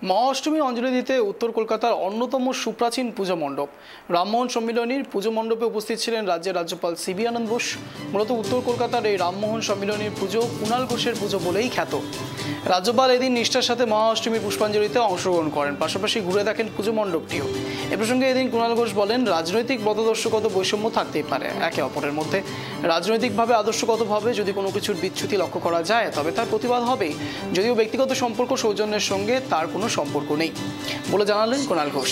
মহাষ্টমীর অঞ্জলি দিতে উত্তর কলকাতার অন্যতম সুপ্রাচীন পুজো মণ্ডপ রামমোহন সম্মিলনীর পুজো মণ্ডপে উপস্থিত ছিলেন রাজ্যের রাজ্যপাল সিবি আনন্দ বোস। মূলত উত্তর কলকাতার এই রামমোহন সম্মিলনীর পুজো কুণাল ঘোষের পুজো বলেই খ্যাত। রাজ্যপাল এদিন নিষ্ঠার সাথে মহাষ্টমীর পুষ্পাঞ্জলিতে অংশগ্রহণ করেন, পাশাপাশি ঘুরে দেখেন পুজো মণ্ডপটিও। এ প্রসঙ্গে এদিন কুণাল ঘোষ বলেন, রাজনৈতিক মতাদর্শগত বৈষম্য থাকতেই পারে, একে অপরের মধ্যে রাজনৈতিকভাবে আদর্শগতভাবে যদি কোনো কিছুর বিচ্যুতি লক্ষ্য করা যায় তবে তার প্রতিবাদ হবেই, যদিও ব্যক্তিগত সম্পর্ক সৌজন্যের সঙ্গে তার কোনো সম্পর্ক নেই বলে জানালেন Kunal Ghosh.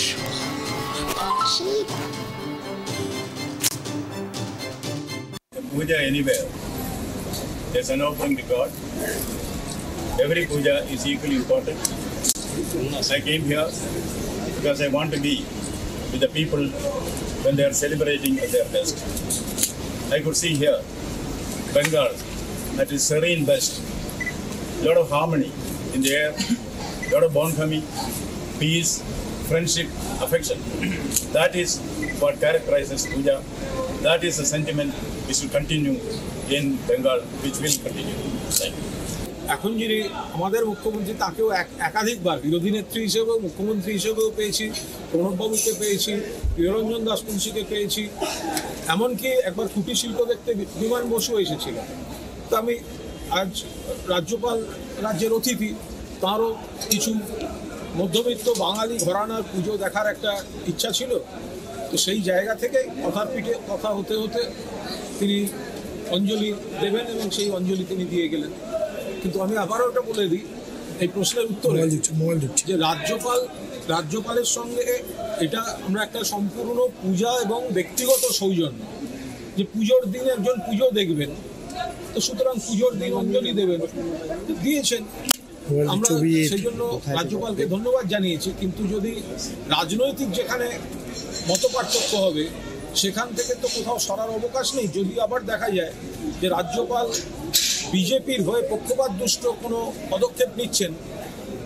Puja anywhere, there's an offering to God. Every puja is equally important. I came here because I want to be with the people when they are celebrating at their best. I could see here Bengal at its serene best. Lot of harmony in the air, lot of bonhomie, peace, friendship, affection. That is what characterizes puja. That is the sentiment which will continue in Bengal, which will continue. Thank you. এখন যিনি আমাদের মুখ্যমন্ত্রী তাকেও একাধিকবার বিরোধী নেত্রী হিসেবেও মুখ্যমন্ত্রী হিসেবেও পেয়েছি, প্রণববাবুকে পেয়েছি, প্রিয়রঞ্জন দাসপুঞ্জীকে পেয়েছি, এমনকি একবার কুটির শিল্প দেখতে বিমান বসুও এসেছিল। তো আমি আজ রাজ্যপাল রাজ্যের অতিথি, তাঁরও কিছু মধ্যবিত্ত বাঙালি ঘরানার পুজো দেখার একটা ইচ্ছা ছিল। তো সেই জায়গা থেকে কথার পিঠে কথা হতে হতে তিনি অঞ্জলি দেবেন এবং সেই অঞ্জলি তিনি দিয়ে গেলেন। কিন্তু আমি আবারও ওটা বলে দিই, এই প্রশ্নের উত্তরে যে রাজ্যপালের সঙ্গে এটা আমরা একটা সম্পূর্ণ পূজা এবং ব্যক্তিগত সৌজন্য, যে পুজোর দিন একজন পুজো দেখবেন, তো সুতরাং পুজোর দিন অঞ্জলি দেবেন, দিয়েছেন। আমরা সেই জন্য রাজ্যপালকে ধন্যবাদ জানিয়েছি। কিন্তু যদি রাজনৈতিক যেখানে মত পার্থক্য হবে সেখান থেকে তো কোথাও সরার অবকাশ নেই। যদি আবার দেখা যায় যে রাজ্যপাল বিজেপির হয়ে পক্ষপাত দুষ্ট কোনো পদক্ষেপ নিচ্ছেন,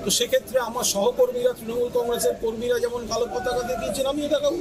তো সেক্ষেত্রে আমার সহকর্মীরা, তৃণমূল কংগ্রেসের কর্মীরা যেমন কালো পতাকা দেখিয়েছেন, আমিও দেখাবো।